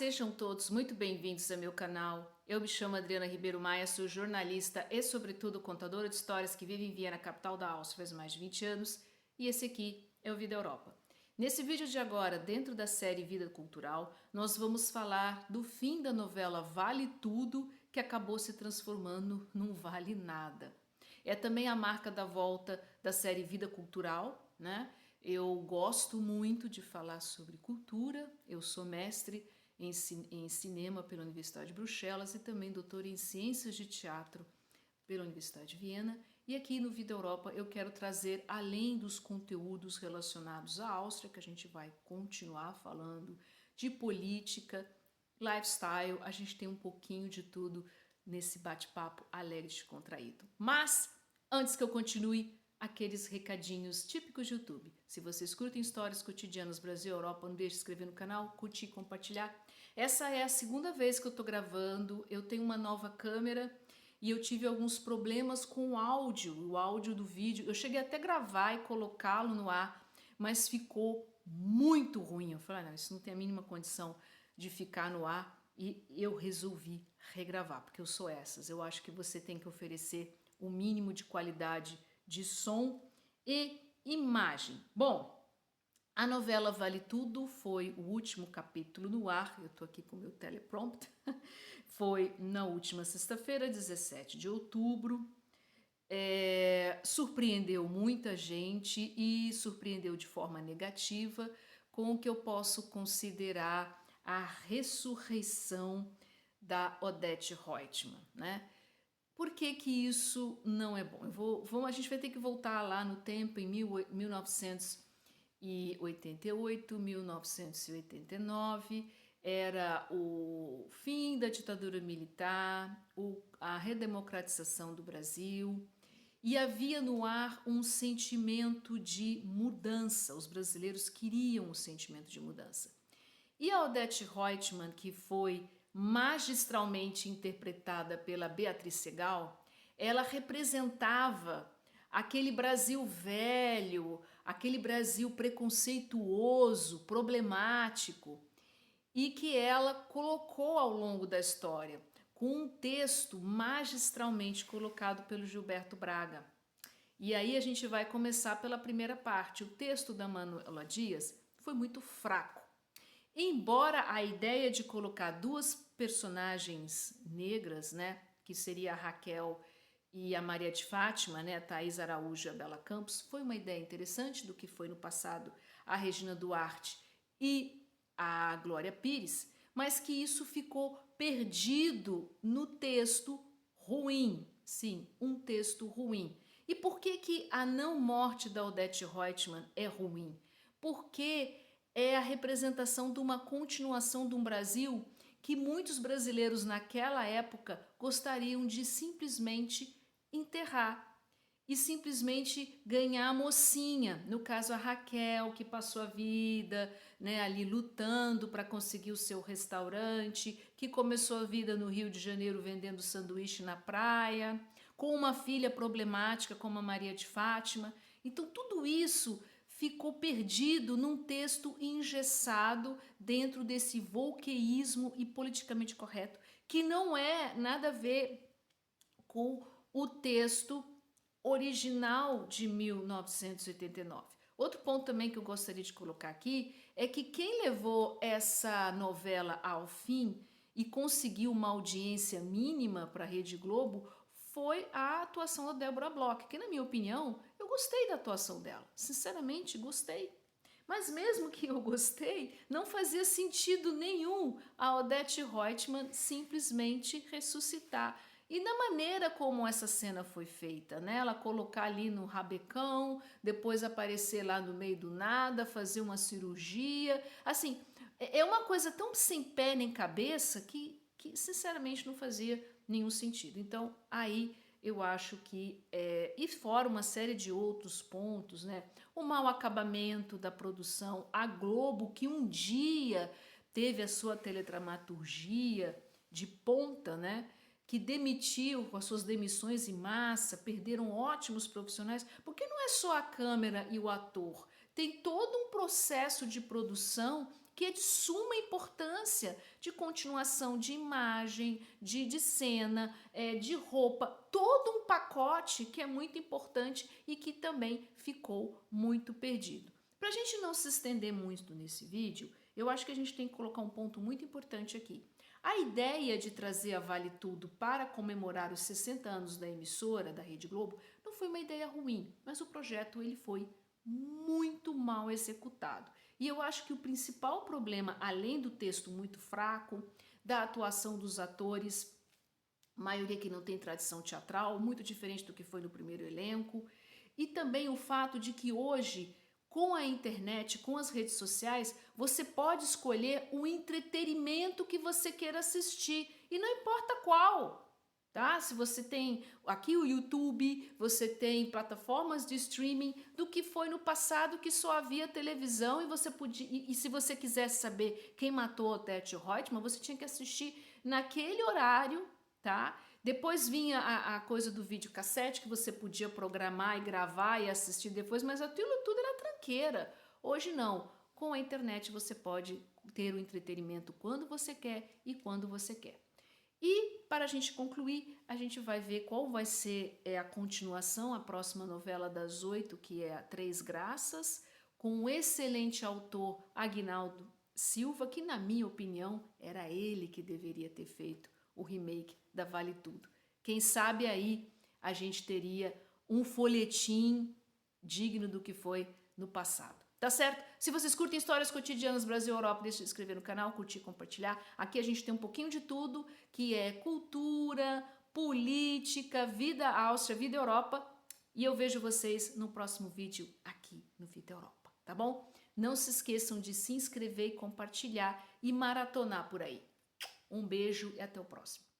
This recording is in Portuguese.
sejam todos muito bem-vindos ao meu canal. Eu me chamo Adriana Ribeiro Maia, sou jornalista e, sobretudo, contadora de histórias que vive em Viena, capital da Áustria, faz mais de 20 anos, e esse aqui é o Vida Europa. Nesse vídeo de agora, dentro da série Vida Cultural, nós vamos falar do fim da novela Vale Tudo, que acabou se transformando num Vale Nada. É também a marca da volta da série Vida Cultural, né? Eu gosto muito de falar sobre cultura, eu sou mestre em cinema pela Universidade de Bruxelas e também doutora em ciências de teatro pela Universidade de Viena. E aqui no Vida Europa eu quero trazer, além dos conteúdos relacionados à Áustria, que a gente vai continuar falando, de política, lifestyle, a gente tem um pouquinho de tudo nesse bate-papo alegre e descontraído. Mas, antes que eu continue, aqueles recadinhos típicos de YouTube. Se vocês curtem histórias cotidianas Brasil e Europa, não deixe de se inscrever no canal, curtir e compartilhar. Essa é a segunda vez que eu tô gravando, eu tenho uma nova câmera e eu tive alguns problemas com o áudio do vídeo. Eu cheguei até a gravar e colocá-lo no ar, mas ficou muito ruim. Eu falei, não, isso não tem a mínima condição de ficar no ar, e eu resolvi regravar, porque eu sou essas. Eu acho que você tem que oferecer o mínimo de qualidade de som e imagem. Bom, a novela Vale Tudo foi o último capítulo no ar, eu tô aqui com o meu teleprompter, foi na última sexta-feira, 17 de outubro, surpreendeu muita gente e surpreendeu de forma negativa com o que eu posso considerar a ressurreição da Odete Roitman, né? Por que que isso não é bom? A gente vai ter que voltar lá no tempo, em 1988, 1989, era o fim da ditadura militar, a redemocratização do Brasil, e havia no ar um sentimento de mudança. Os brasileiros queriam um sentimento de mudança. E a Odete Roitman, que foi magistralmente interpretada pela Beatriz Segal, ela representava aquele Brasil velho, aquele Brasil preconceituoso, problemático, e que ela colocou ao longo da história, com um texto magistralmente colocado pelo Gilberto Braga. E aí a gente vai começar pela primeira parte. O texto da Manuela Dias foi muito fraco. Embora a ideia de colocar duas personagens negras, né, que seria a Raquel e a Maria de Fátima, né, a Thaís Araújo e a Bela Campos, foi uma ideia interessante do que foi no passado a Regina Duarte e a Glória Pires, mas que isso ficou perdido no texto ruim. Sim, um texto ruim. E por que que a não morte da Odete Roitman é ruim? Porque é a representação de uma continuação de um Brasil que muitos brasileiros naquela época gostariam de simplesmente enterrar e simplesmente ganhar a mocinha, no caso a Raquel, que passou a vida, né, ali lutando para conseguir o seu restaurante, que começou a vida no Rio de Janeiro vendendo sanduíche na praia, com uma filha problemática como a Maria de Fátima. Então tudo isso ficou perdido num texto engessado dentro desse volqueísmo e politicamente correto, que não é nada a ver com o texto original de 1989. Outro ponto também que eu gostaria de colocar aqui é que quem levou essa novela ao fim e conseguiu uma audiência mínima para a Rede Globo foi a atuação da Débora Bloch, que na minha opinião, eu gostei da atuação dela, sinceramente gostei. Mas mesmo que eu gostei, não fazia sentido nenhum a Odete Roitman simplesmente ressuscitar. E da maneira como essa cena foi feita, né? Ela colocar ali no rabecão, depois aparecer lá no meio do nada, fazer uma cirurgia. Assim, é uma coisa tão sem pé nem cabeça que sinceramente não fazia nenhum sentido. Então, aí eu acho que, e fora uma série de outros pontos, né? O mau acabamento da produção, a Globo, que um dia teve a sua teledramaturgia de ponta, né? Que demitiu com as suas demissões em massa, perderam ótimos profissionais, porque não é só a câmera e o ator, tem todo um processo de produção porque é de suma importância de continuação de imagem, de cena, de roupa, todo um pacote que é muito importante e que também ficou muito perdido. Para a gente não se estender muito nesse vídeo, eu acho que a gente tem que colocar um ponto muito importante aqui. A ideia de trazer a Vale Tudo para comemorar os 60 anos da emissora da Rede Globo não foi uma ideia ruim, mas o projeto ele foi muito mal executado. E eu acho que o principal problema, além do texto muito fraco, da atuação dos atores, maioria que não tem tradição teatral, muito diferente do que foi no primeiro elenco, e também o fato de que hoje, com a internet, com as redes sociais, você pode escolher o entretenimento que você queira assistir, e não importa qual. Tá? Se você tem aqui o YouTube, você tem plataformas de streaming, do que foi no passado que só havia televisão e você podia, e se você quisesse saber quem matou Odete Roitman, você tinha que assistir naquele horário, tá? Depois vinha a coisa do videocassete que você podia programar e gravar e assistir depois, mas aquilo tudo era tranqueira. Hoje não. Com a internet você pode ter o entretenimento quando você quer e quando você quer. E, para a gente concluir, a gente vai ver qual vai ser a continuação, a próxima novela das 8, que é a Três Graças, com o excelente autor Aguinaldo Silva, que, na minha opinião, era ele que deveria ter feito o remake da Vale Tudo. Quem sabe aí a gente teria um folhetim digno do que foi no passado. Tá certo? Se vocês curtem histórias cotidianas Brasil e Europa, deixe de se inscrever no canal, curtir e compartilhar. Aqui a gente tem um pouquinho de tudo, que é cultura, política, vida Áustria, vida Europa. E eu vejo vocês no próximo vídeo aqui no Vida Europa, tá bom? Não se esqueçam de se inscrever e compartilhar e maratonar por aí. Um beijo e até o próximo.